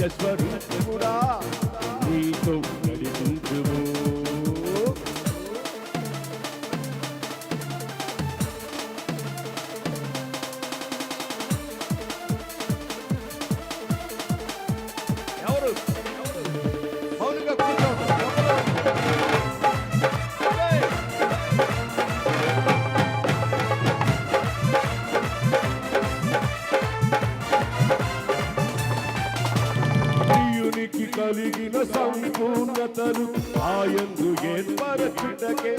సత్యస్వరూపుడా నీతో నడిపించుము. ఎవరు మౌనంగా కూర్చోండి. కలిగిన సంపూర్ణతను ఆయందు ఏర్పరచుటకే,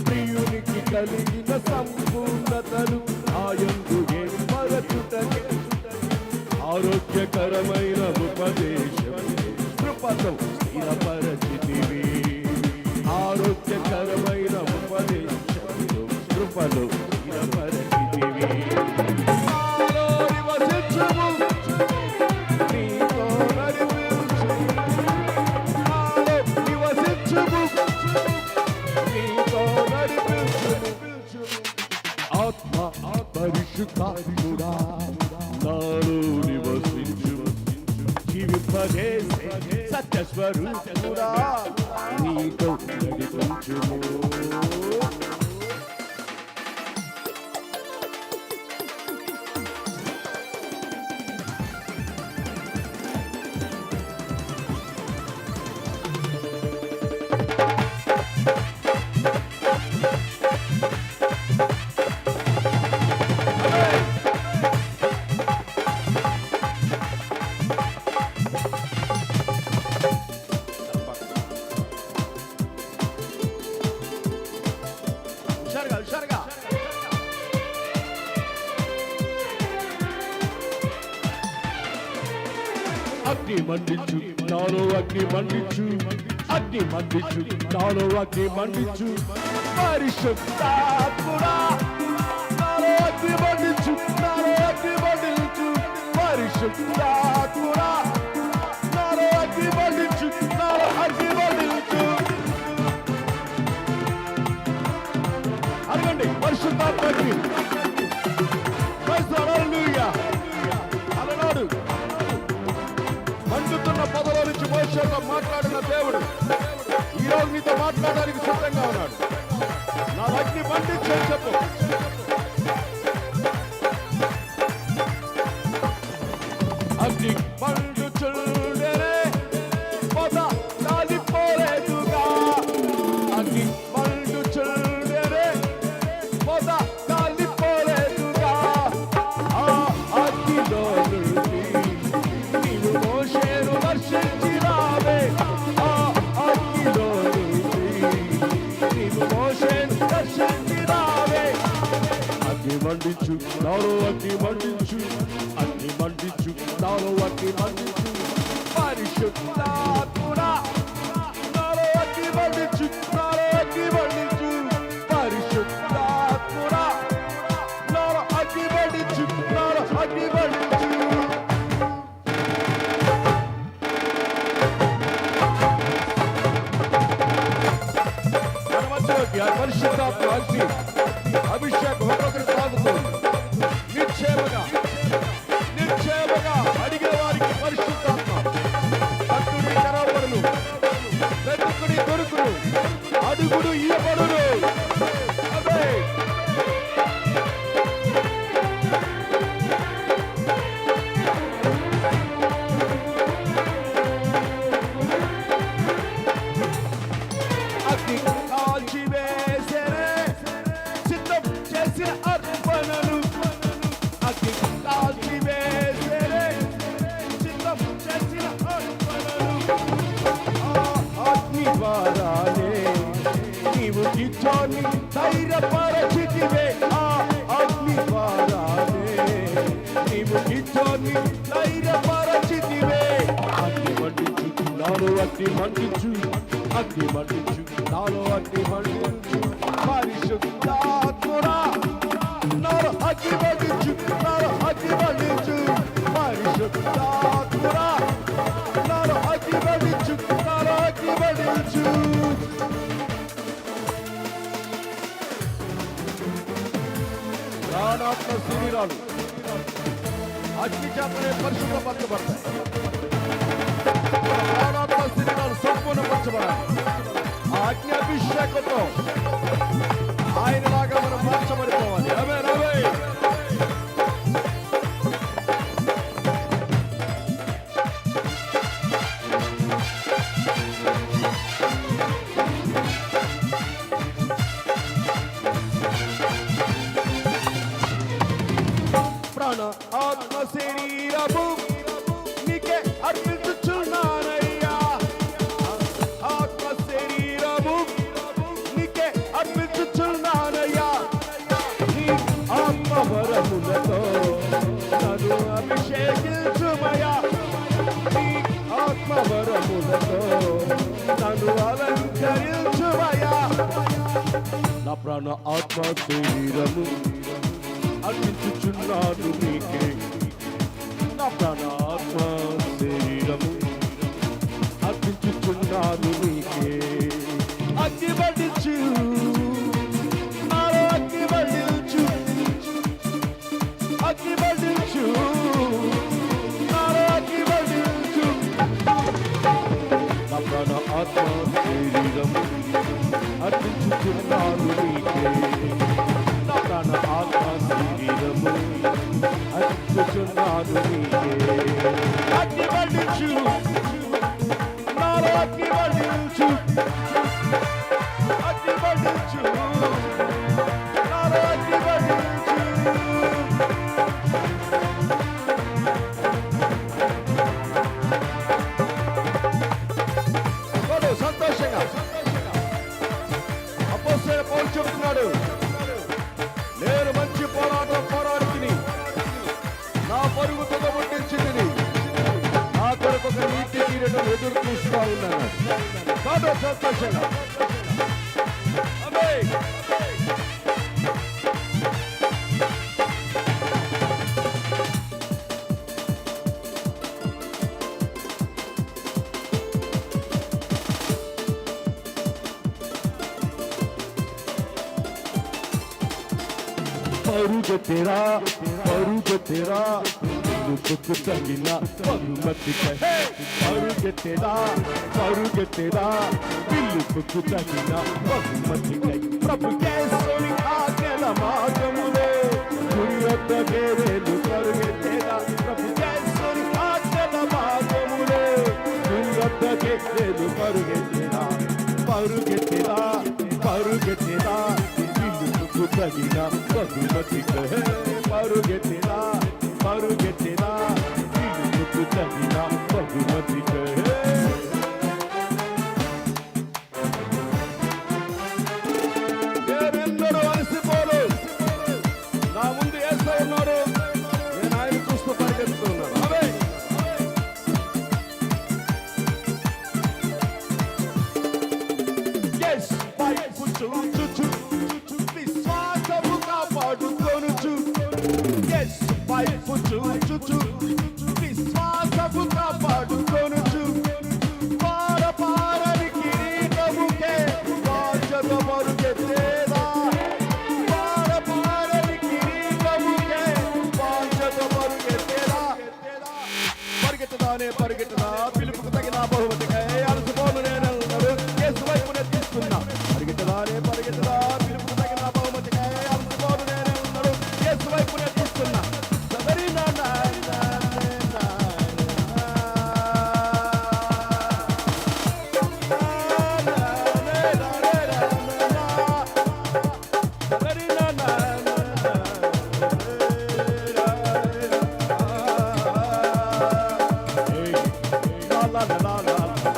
ప్రియునికి కలిగిన సంపూర్ణతను ఆయందు ఏర్పరచుటకే, ఆరోగ్యకరమైన ఉపదేశం కృపతో స్థిరపరచితివి. ఆరోగ్యకరమైన ఉపదేశం కృపలో స్థిరపరచితివి. పరిశుద్ధాత్ముడా నాలో నివసించుము. జీవింపజేసే సత్యస్వరూపుడా నీతో నడిపించుము. అగ్ని మండించు నాలో అగ్ని మండించు, అగ్ని మండించు నాలో అగ్ని మండించు. పరిశుద్ధాత్ముడా నాలో అగ్ని మండించు, నాలో అగ్ని మండించు. పరిశుద్ధాత్ముడా నాలో అగ్ని మండించు, నాలో అగ్ని మండించు. అడగండి పరిశుద్ధాత్మకి. అలనాడు మండుతున్న పదలో నుంచి మోషేతో మాట్లాడిన దేవుడు ఈరోజు మీతో మాట్లాడడానికి సిద్ధంగా ఉన్నాడు. నా అగ్ని మండించు అని చెప్పు. అగ్ని మండుచుండెనే పొద కాలిపోలేదుగా. అగ్ని మండుచుండెనే పొద కాలిపోలేదుగా. ఆ అగ్నిలో నుండి నీవు మోషేను దర్శించినావే. ఆ అగ్నిలో నుండి నీవు మోషేను దర్శించినావే. అగ్ని మండించు నాలో అగ్ని మండించు, అగ్ని మండించు నాలో అగ్ని మండించు. పరిశుద్ధాత్ముడా నాలో అగ్ని మండించు, నాలో అగ్ని మండించు. పరిశుద్ధాత్ముడా నాలో అగ్ని మండించు, నాలో అగ్ని మండించు. మన మధ్యలోకి ఆ పరిశుద్ధాత్మ అగ్ని అభిషేకం ఒక్కొక్కరు సాగుతుంది. నిశ్చయముగా నిశ్చయముగా అడిగిన వారికి పరిశుద్ధాత్మ. భక్తుడి కరవబడును, వెతుకుడి దొరుకును, అడుగుడు ఇయ్యబడును. అదే అగ్ని కాల్చివేసెనే సిద్ధం చేసిన అర్పణలు. అగ్ని కాల్చివేసెనే సిద్ధం చేసిన అర్పణలు. అగ్ని ద్వారానే నీవు గిచ్చోని ధైర్యపరచితివే. ఆ అగ్ని ద్వారానే నీవు గిచ్చోని ధైర్యపరచితివే. అగ్ని మండించు నాలో అగ్ని మండించు, అగ్ని మండించు నాలో అగ్ని మండించు. పరిశుద్ధాత్ముడా నాలో అగ్ని మండించు, నాలో అగ్ని మండించు. పరిశుద్ధాత్ముడా నాలో అగ్ని మండించు, నాలో అగ్ని మండించు. ప్రాణాత్మ శరీరాలు అగ్ని చేతనే పరిశుభ్రపరచబడతాయి. పరిపూర్ణపరచబడాలి. ఆ అగ్ని అభిషేకంతో ఆయనలాగా మనం మార్చబడిపోవాలి. ఆమేన్, ఆమేన్. ప్రాణ ఆత్మ శరీరము నీకే అర్పించుచున్నానయ్యా. ఆత్మ శరీరము నీకే అర్పించుచున్నానయ్యా. నీ ఆత్మవరములతో నన్ను అభిషేకించుమయ్యా. నీ ఆత్మవరములతో నన్ను అలంకరించుమయ్యా. నా ప్రాణ ఆత్మ శరీరము అర్పించుచున్నాను నీకే. నా ప్రాణాత్మ శరీరము అర్పించుచున్నాను నీకే. అగ్ని బండించు, నాలో అగ్ని బండించు, అగ్ని బండించు, నాలో అగ్ని బండించు. నా ప్రాణ ఆత్మ శరీరము అర్పించుచున్నాను నీకే. నా ప్రాణ ఆత్మ శరీరము అర్పించుచున్నాను నీకే. అగ్ని బండించు, నాలో అగ్ని బండించు, అగ్ని బండించు, నాలో అగ్ని బండించు. సంతోషంగా అపోస్తలుడైన పౌలు చెప్తున్నాడు, నేను మంచి పోరాటం పోరాడుతుని, నా పరుగు తుదముట్టించింది, నా కొరకు ఒక నీతి కిరీటం ఎదురు చూస్తూ ఉన్నాను. కాదు సంతోషంగా ఆమేన్. పరుగెత్తెరా దుఃఖ తగిన పరుమతికై. పరుగెత్తెరా పిల్లుకు తగిన బహుమతికై. ప్రభు యేసుని ఆజ్ఞల మార్గములో గురి వద్దకే నేను పరుగెత్తెరా. ప్రభు యేసుని ఆజ్ఞల మార్గములో గురి వద్దకే నేను పరుగెత్తెరా. పరుగెత్తెరా తగిన బహుమతికై. పరుగెత్తెరా పిలుపుకు తగిన బహుమతికై. నేనెన్నడూ అలసిపోను. నా ముందు యేసు ఉన్నాడు, నేను ఆయన చూస్తూ పరిగెత్తుతున్నాను. ఆమేన్. yes వైపు చూచుచు విశ్వాసము కాపాడుకొనుచు. yes వైపు చూచుచు విశ్వాసము కాపాడుకొనుచు. పారపారని కిరీటముకే వాంఛతో పరుగెత్తేదా. పారపారని కిరీటముకే వాంఛతో పరుగెత్తేదా. పరిగెత్తదా పిలుపుకు తగిన బహుమతికై. అలసిపోను నేనెన్నడూ యేసు వైపునే తీస్తున్నా. పరిగెత్తదా పిలుపుకు తగిన బహుమతికై. అలసిపోను నేనెన్నడూ యేసు వైపునే తీస్తున్నా. la la la la.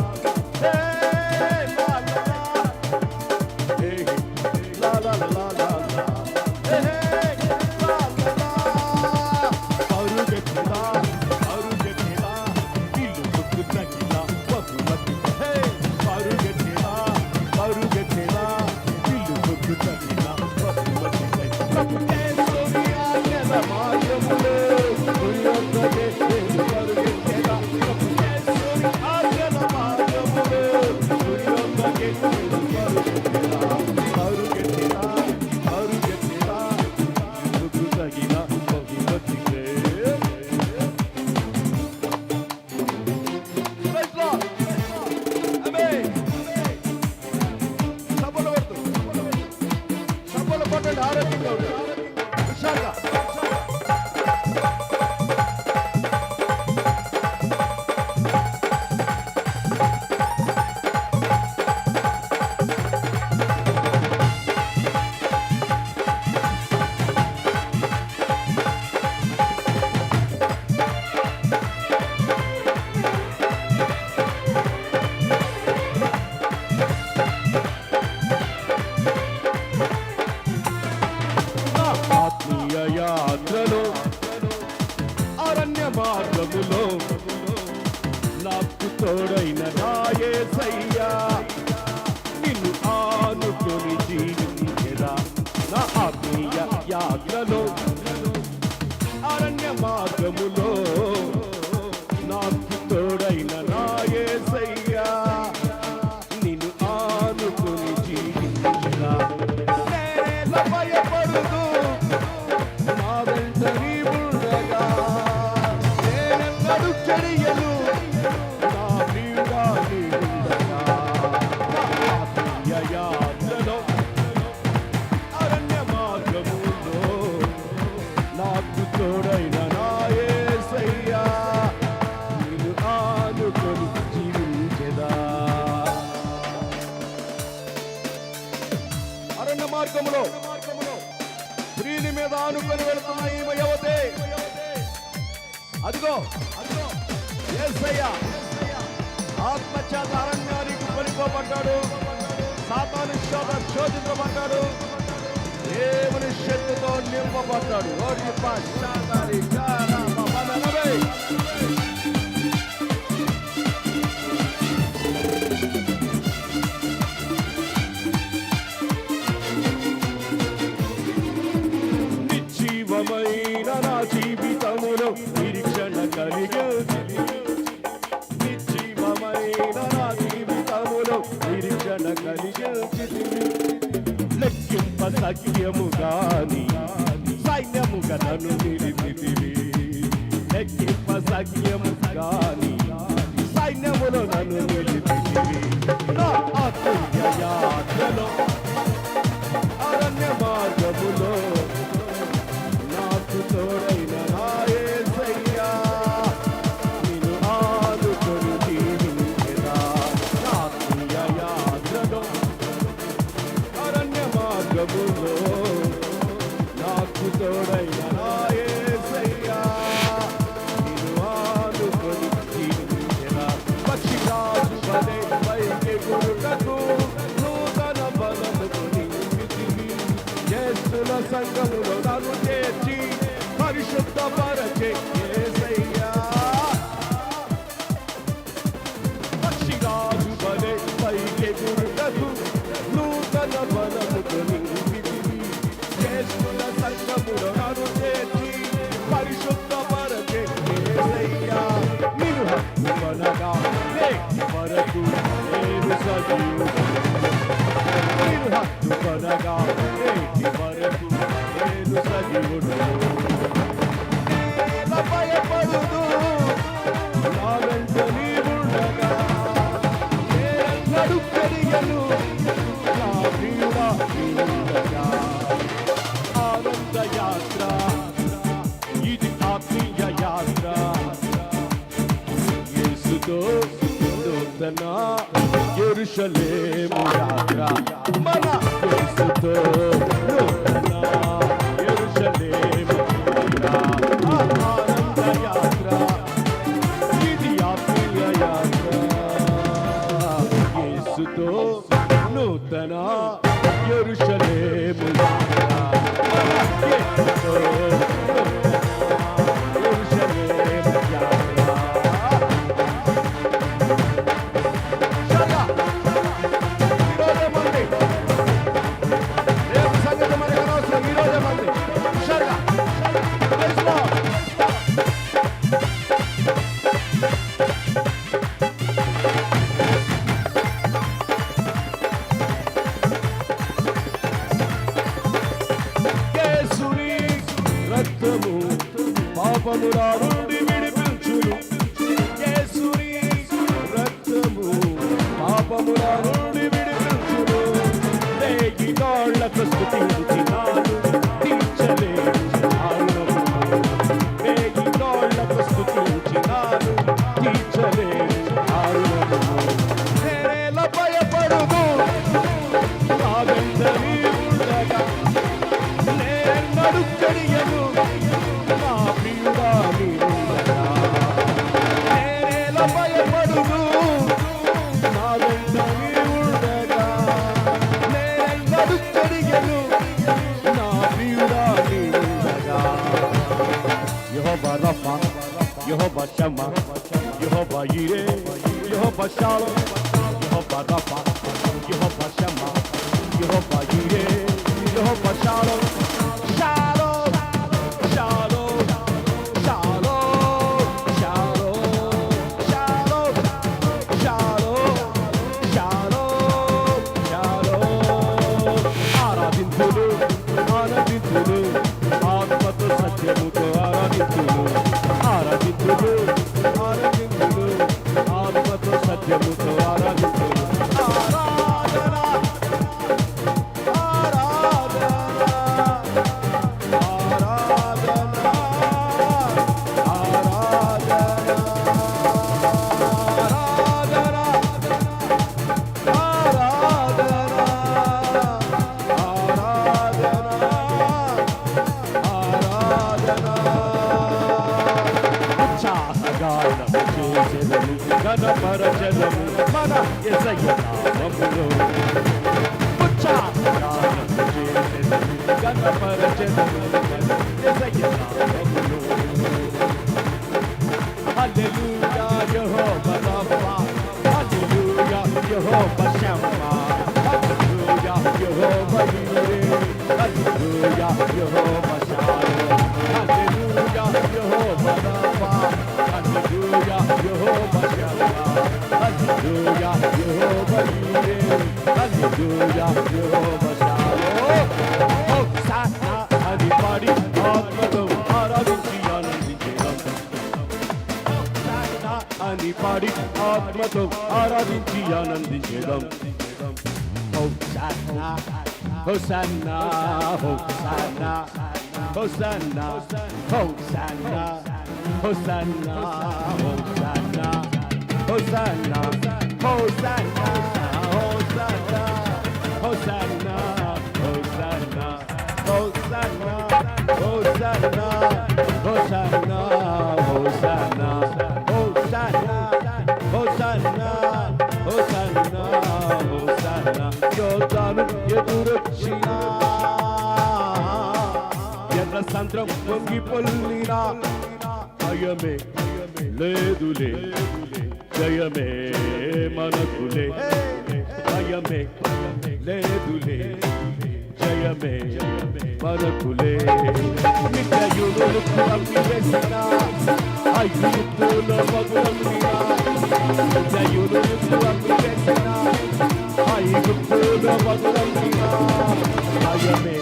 యాత్రలో అరణ్య మార్గములో నాకు తోడైన నా యేసయ్యా నిన్ను ఆనుకుని జీవించగా నేల భయపడుతూ నా వెంట నీవుండగా నేనెన్నడూ చెడియను నా ప్రియుడా నీవుండగా నా ఆత్మీయ యాత్రలో అరణ్య మార్గములో నాకు తోడైన నా యేసయ్యా నిన్ను ఆనుకొని జీవించెదా. అరణ్య మార్గములో స్త్రీని మీద ఆనుకొని వెళుతున్న ఈమె యువతే అదిగో యేసయ్య ఆత్మచేత అరణ్యానికి కొనిపోబడ్డాడు. సాతాను శోధ శోధించబడ్డాడు. దేవుని శక్తితో నింపబడ్డాడు. నిశ్చీవమైన నా జీవితములో నిరీక్షణ కలిగింది. నిశ్చీవమైన నా జీవితములో నిరీక్షణ కలిగింది. లెక్కింప సఖ్యము గాని సైన్యముగా నన్ను నిలిపితివి. లెక్కింప సఖ్యము గాని సైన్యములో నన్ను నిలిపితివి. నా ఆత్మీయ యాత్రలో అరణ్య మార్గములో నాకు తోడైన నా యేసయ్యా నిన్ను ఆనుకొని జీవించెదా. నా ఆత్మీయ యాత్రలో అరణ్య మార్గములో నాకు తోడైన నా యేసయ్యా నిన్ను ఆనుకొని జీవించెదా. పక్షిరాజు వలె పైకెగురుటకు నూతన బలముతో నింపితివి. యేసుల సంఘములో నన్ను చేర్చి పరిశుద్ధపరచే యేసయ్యా. పక్షిరాజు వలె పైకెగురుటకు నూతన బలముతో నింపితివి. యేసుల సంఘములో నన్ను చేర్చి పరిశుద్ధపరచే యేసయ్యా. నిన్ను హత్తుకొనగా నేటి వరకు నేను సజీవుడను. నిన్ను హత్తుకొనగా నేటి వరకు నేను సజీవుడను. నేల భయపడుతూ నా వెంట నీవుండగా నేనెన్నడూ చెడియను నా ప్రియుడా నీవుండగా. ఆనంద యాత్ర ఇది ఆత్మీయ యాత్ర. యేసుతో నూతన యెరూషలేము యాత్ర. మన యేసుతో నూతన యెరూషలేము యాత్ర. ఆనంద యాత్ర ఇది ఆత్మీయ యాత్ర. యేసుతో నూతన యెరూషలేము యాత్ర. మన యేసుతో యెరూషలేము యాత్ర. ఈరోజే మంది రేపు సంగతి మనకు అనవసరం. ఈరోజే మంది హుషారుగా ప్రైజ్ లార్డ్. యేసుని రక్తము పాపముల నుండి విడిపించును. యేసుని రక్తము పాపముల నుండి విడిపించును. లేగి కాళ్ళకు స్తుతించినాను తీర్చలేని ఆరుణము. లేగి కాళ్ళకు స్తుతించినాను తీర్చలేని ఆరుణము. నేనేల భయపడుదు నా వెంట నీవుండగా నేనెన్నడూ చెడియను నా ప్రియుడా నీవుండగా. నేనేల భయపడుదు నా వెంట నీవుండగా నేనెన్నడూ చెడియను నా ప్రియుడా నీవుండగా. యెహోవా రఫా, యెహోవా షమ్మా, యెహోవా ఈరే, యెహోవా షాలోమ్. యెహోవా రఫా, యెహోవా షమ్మా, యెహోవా ఈరే, యెహోవా షాలోమ్. షాలోమ్ గణపరచదము మన యేసయ్య నామములో ఉచ్చారణము చేసెదము గణపరచదము మన యేసయ్య నామములో హల్లెలూయా యెహోవా రబ్బా హల్లెలూయా యెహోవా షమ్మా హల్లెలూయా యెహోవా ఈరే హల్లెలూయా యెహోవా షాలోమ్ హల్లెలూయా యెహోవా రబ్బా హల్లెలూయా యెహోవా షమ్మా హల్లెలూయా యెహోవా ఈరే హల్లెలూయా యెహోవా షాలోమ్ హోసన్నా అని పాడి ఆత్మతో ఆరాధించి ఆనందించేద్దాం అని పాడి ఆత్మతో ఆరాధించి ఆనందించేద్దాం హోసన్నా హోసన్నా హోసన్నా హోసన్నా హోసన్నా హోసన్నా హోసన్నా హోసన్నా హోసన్నా హోసన్నా హోసన్నా హోసన్నా హోసన్నా హోసన్నా హోసన్నా హోసన్నా హోసన్నా హోసన్నా హోసన్నా యోధాను ఎదురొచ్చినా ఎర్ర సంద్రం పొంగి పొల్లినా భయమే లేదులే జయమే మనకులే భయమే లేదులే జయమే మనకులే నిత్యయులు పంపివేసిన ఐగుప్తులో మగులమ్మినా నిత్యయులు పంపివేసిన ఐగుప్తులో మగులమ్మినా భయమే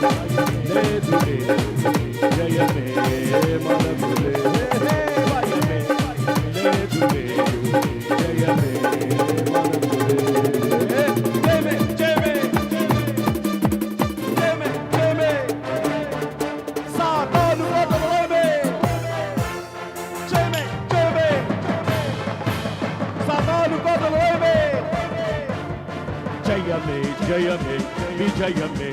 లేదులే జయమే మనకులే భయమే లేదులే జయమే మనకులే జయమే జయమే జయమే జయమే సాతాను వదలమే జయమే జయమే సాతాను వదలమే జయమే జయమే విజయమే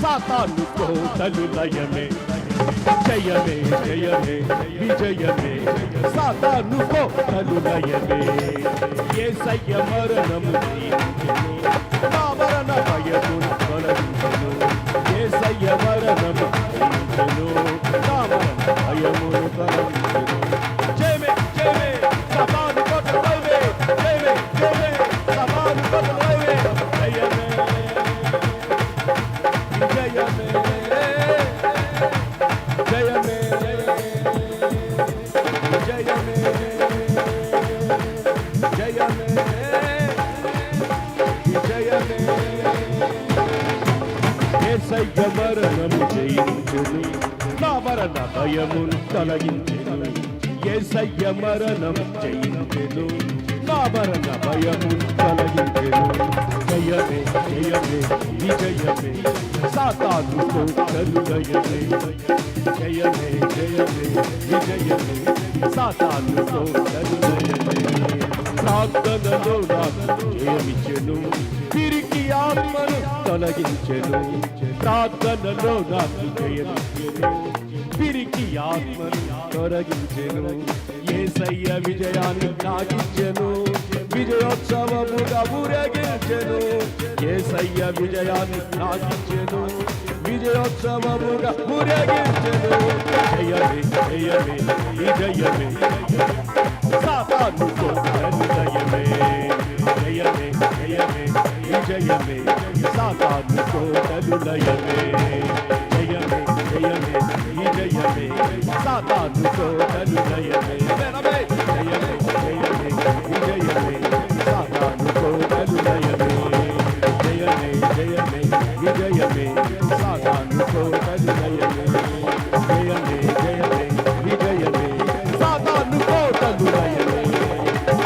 సాతాను కోటలు లయమే జయమే జయమే విజయమే సాతాను కోటలు లయమే యేసయ్య మరణము జయించెను నా మరణ భయమును తొలగించెను యేసయ్య మరణము జయించెను నా మరణ భయమును తొలగించెను జయమే జయమే సాతాను కోటలు లయమే జయమే జయమే సాతాను కోటలు లయమే జయమే జయమే జయమే జయమే జయమే జయమే యేసయ్య మరణము జయించెను నా మరణ భయమును తొలగించెను యేసయ్య మరణము జయించెను నా మరణ భయమును తొలగించెను జయమే జయమే విజయమే సాతాను కోటలు లయమే జయమే జయమే విజయమే సాతాను కోటలు లయమే ప్రార్థనలో నాకు జయమిచ్చెను తిరిగి ఆత్మను తొలగించెను ప్రార్థనలో నాకు జయమిచ్చెను తిరిగి ఆత్మను తొలగించెను యేసయ్య విజయాన్ని నాకిచ్చెను విజయోత్సవముగా ఊరేగించెను యేసయ్య విజయాన్ని నాకిచ్చెను విజయోత్సవముగా ఊరేగించెను జయమే జయమే విజయమే సాతాను కోటలు లయమే జయమే జయమే విజయమే సాతాను కోటలు లయమే జయమే జయమే విజయమే సాతాను కోటలు లయమే జయమే జయమే విజయమే సాతాను కోటలు లయమే జయమే జయమే విజయమే సాతాను కోటలు లయమే జయమే జయమే విజయమే సాతాను కోటలు లయమే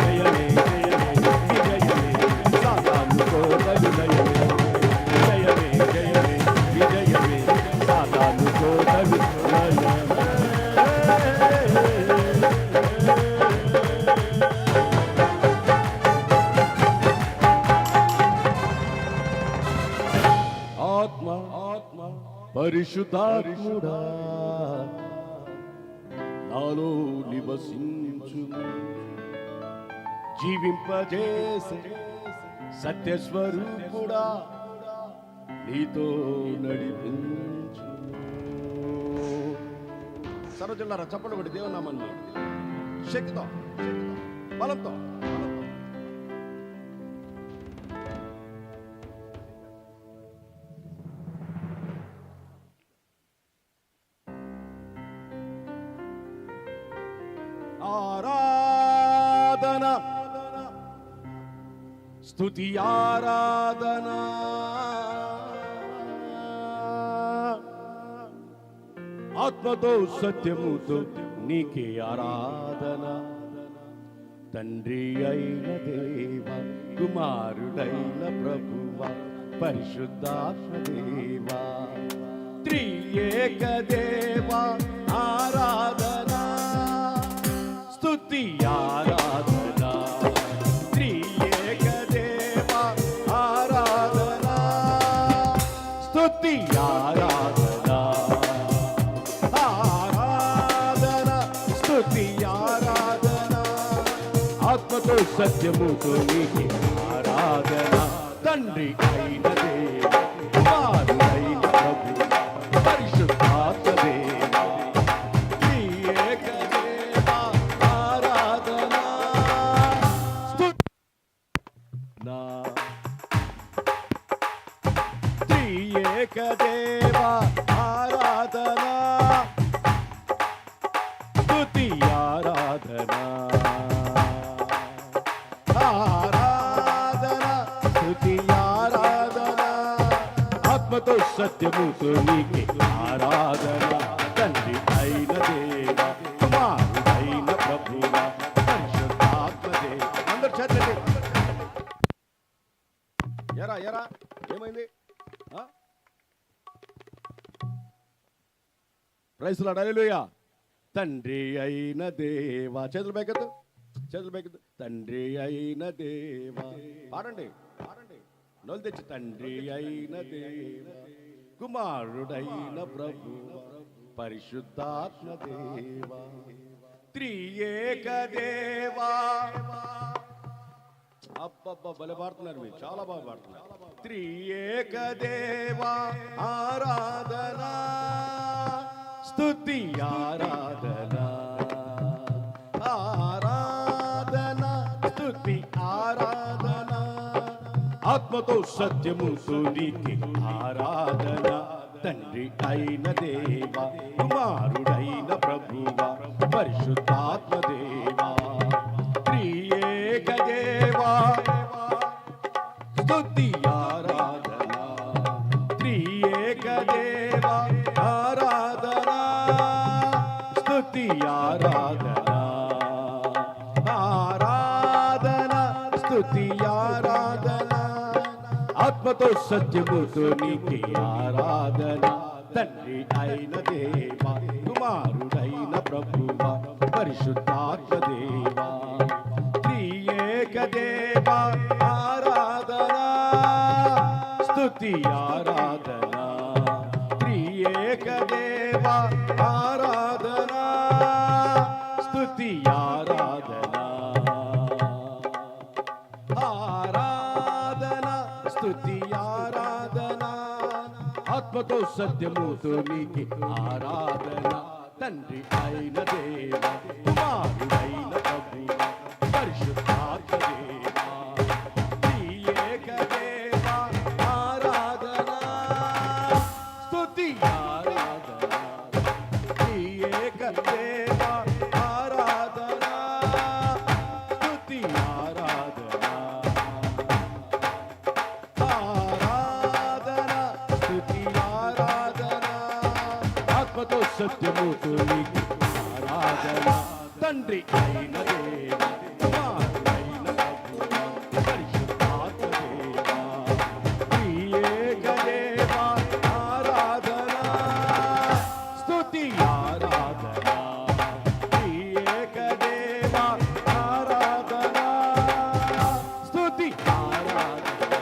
జయమే జయమే విజయమే సాతాను కోటలు లయమే జయమే జయమే విజయమే సాతాను కోటలు లయమే పరిశుద్ధాత్ముడా నాలో నివసించు జీవింపజేసే సత్యస్వరూపుడా నీతో నడిపించు. సరోజులారా చప్పట్లు కొట్టి దేవుని నామాన్ని శక్తితో బలంతో ఆరాధన స్తుతి ఆరాధన ఆత్మతో సత్యముతో నీకే ఆరాధన. తండ్రి అయిన దేవ కుమారుడైన ప్రభువ పరిశుద్ధాత్మ దేవ త్రియేక దేవ ఆరాధన స్తుతి ఆరాధన. త్రియేక దేవ ఆరాధన స్తుతి ఆరాధన. ఆరాధన స్తుతి ఆరాధన ఆత్మతో సత్యముతో నీకే ఆరాధన. తండ్రి అయిన దేవ కుమారుడైన ప్రభు పరిశుద్ధాత్మ దేవ త్రియేక దేవ ఆరాధన త్రియేక దేవ ఆరాధన స్తుతి ఆరాధన. ఆరాధన స్తుతి ఆరాధన ఆత్మతో సత్యముతో నీకే ఆరాధన. తండ్రి అయిన దేవ కుమారుడైన ప్రభువ పరిశుద్ధాత్మ దేవ. అందరూ చదవండి. ఎరా ఎరా ఏమైంది? ప్రైజ్ లార్డ్ హల్లెలూయా. తండ్రి అయిన దేవ చేతులు పైకెత్తు, చేతులు పైకెత్తు. తండ్రి అయిన దేవ పాడండి పాడండి నోలు తెచ్చి. తండ్రి అయిన దేవ కుమారుడైన ప్రభు పరిశుద్ధాత్మ దేవ త్రియేక దేవా. అబ్బబ్బ భలే పాడుతున్నారు మీరు, చాలా బాగా పాడుతున్నారు. త్రియేక దేవా ఆరాధన స్తుతి ఆరాధన. ఆరాధన స్తుతి ఆరాధన ఆత్మతో సత్యముతో నీకే ఆరాధన. తండ్రి అయిన దేవ కుమారుడైన ప్రభువ పరిశుద్ధాత్మ దేవ త్రియేక దేవా స్తుతి ఆరాధన. త్రియేక దేవ ఆరాధన స్తుతి ఆరాధన. ఆరాధన స్తుతి ఆరాధన ఆత్మతో సత్యముతో నీకే ఆరాధన. తండ్రి అయిన దేవ కుమారుడైన ప్రభువ పరిశుద్ధాత్మ దేవ త్రియేక దేవ ఆరాధన స్తుతి ఆరాధన. త్రియేక దేవ ఆరాధన స్తుతి ఆరాధన. ఆరాధన స్తుతి ఆరాధన ఆత్మతో సత్యముతో నీకే ఆరాధన. తండ్రి అయిన దేవ కుమారుడైన ప్రభువ పరిశుద్ధాత్మ దేవ త్రియేక దేవ ఆరాధన స్తుతి ఆరాధన. త్రియేక దేవ ఆరాధన స్తుతి ఆరాధన. ఆరాధన స్తుతి ఆరాధన ఆత్మతో సత్యముతో నీకే ఆరాధన. తండ్రి అయిన దేవ కుమారుడైన ప్రభువ పరిశుద్ధాత్మ దేవ త్రియేక దేవ ఆరాధన స్తుతి ఆరాధన. త్రియేక దేవ ఆరాధన స్తుతి ఆరాధన.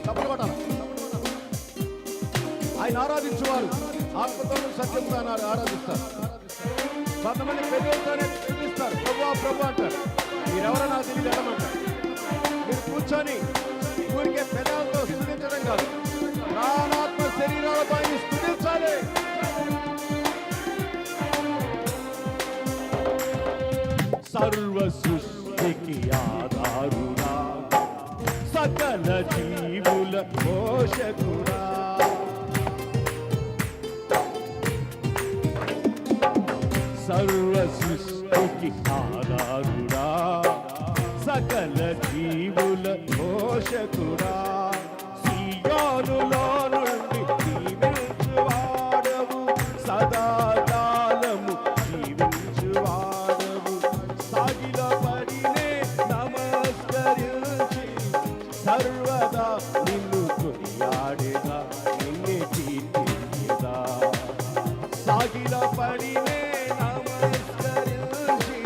తప్పకుండా కొట్టాలి. ఆయన ఆరాధించువారు ఆత్మతోనూ సత్యంతో ఆరాధిస్తారు. కొంతమంది పెద్దలతోనే చూపిస్తారు, ప్రభు ప్రభు అంటారు. మీరెవరో నాకు తెలియదు వెళ్ళమంటారు. మీరు కూర్చొని ఊరికే పెదాలతో స్తుతించడం కాదు, ప్రాణాత్మ శరీరాలతో ఆయన స్తుతించాలి. సర్వ సృష్టికి ఆధారుడా, సకల జీవుల పోషకుడా, సర్వ సృష్టికి ఆధారుడా, సకల జీవుల పోషకుడా, సియోనులో నుండి జీవించువాడవు, సదాకాలము జీవించువాడవు, సాగిల పడినే నమస్కరించి సర్వదా నిన్ను కొనియాడేదా, నిన్నే కీర్తించేదా, సాగిల పడినే నమస్కరించి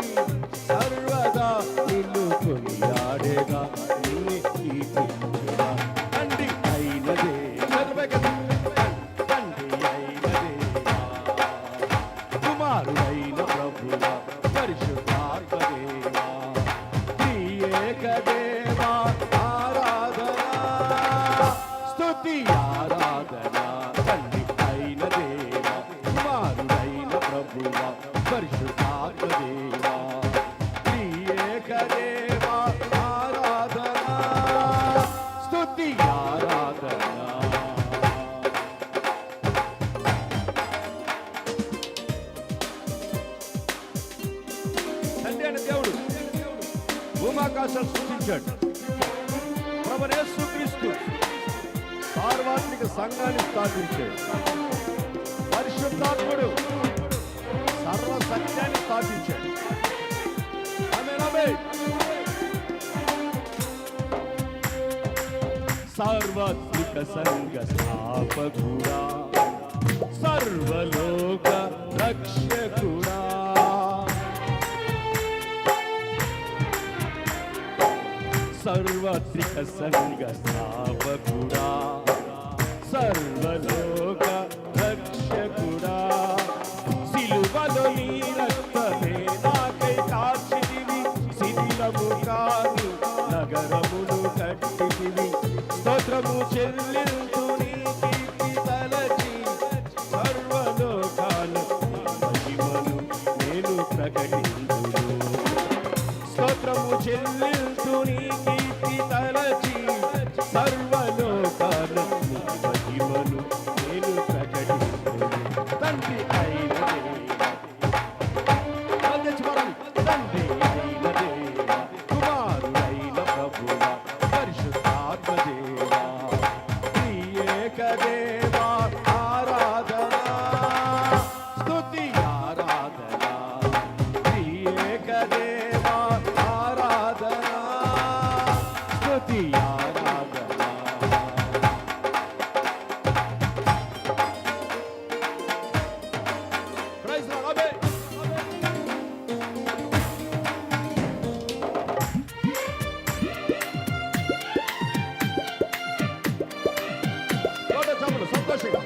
సర్వదా నిన్ను కొనియాడేదా, నిన్నే కీర్తించేదా. తండ్రి అయినదే తండ్రి అయినదే కుమారుడైన ప్రభువా పరిశుద్ధాత్మదేవా, త్రియేకదేవా ఆరాధనా స్తుతి ఆరాధనా. తండ్రి అయిన దేవా కుమారుడైన ప్రభువా పరిశుద్ధాత్మదేవా, త్రియేకదేవా ఆరాధనా స్తుతి ఆరాధనా. తండ్రి అయిన దేవుడు భూమాకాశాలు సృష్టించాడు. ప్రభువైన యేసుక్రీస్తు సార్వత్రిక సంఘాన్ని స్థాపించాడు. పరిశుద్ధాత్ముడు సర్వ సత్యాన్ని స్థాపించాడు. ఆమేన్ ఆమేన్. సార్వత్రిక సంఘ స్థాపకుడా, సర్వలోక రక్షకుడా, సార్వత్రిక సంఘ స్థాపకుడా, సర్వలోక రక్షకుడా, సిలువలో నీ రక్తమే నాకై కార్చితివి, శిథిలము కాని నగరమును కట్టితివి, స్తోత్రము చెల్లింతు నీ కీర్తి తలచి, సర్వలోకాల మహిమను నేను ప్రకటింతును, స్తోత్రము చెల్లింతు నీ కీర్తి తలచి, సర్వలోకాల మహిమను నేను ప్రకటింతును. తండ్రి అయిన దేవా, తండ్రి అయిన దేవా కుమారుడైన ప్రభువా పరిశుద్ధాత్మదేవా, త్రియేకదేవా ఆరాధనా స్తుతి ఆరాధనా, త్రియేకదేవా ఆరాధనా స్తుతి ఆరాధనా. Praise the lord. ఆమేన్. లోట చప్పట్లు సంతోషంగా.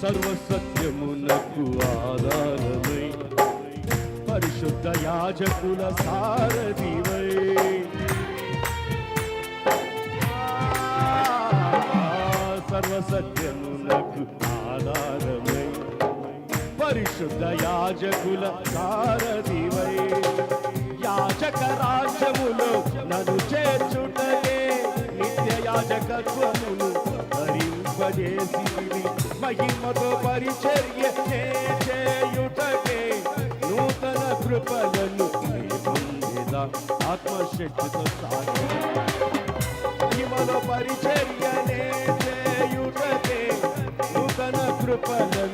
సర్వసత్యమునకు ఆధారమై పరిశుద్ధ యాజకుల సారథివై, సర్వసత్యమునకు ఆధారమై పరిశుద్ధ యాజకుల సారథివై, యాజక రాజ్యములో నన్ను చేర్చుటకే నిత్య యాజకత్వమును ధరింపజేసితివి, మహిమతో పరిచర్య నే చేయుటకే నూతన కృపలను నే పొందెదా, ఆత్మశక్తితో సాగెదా, మహిమలో పరిచర్య నే చేయుటకే నూతన కృపలను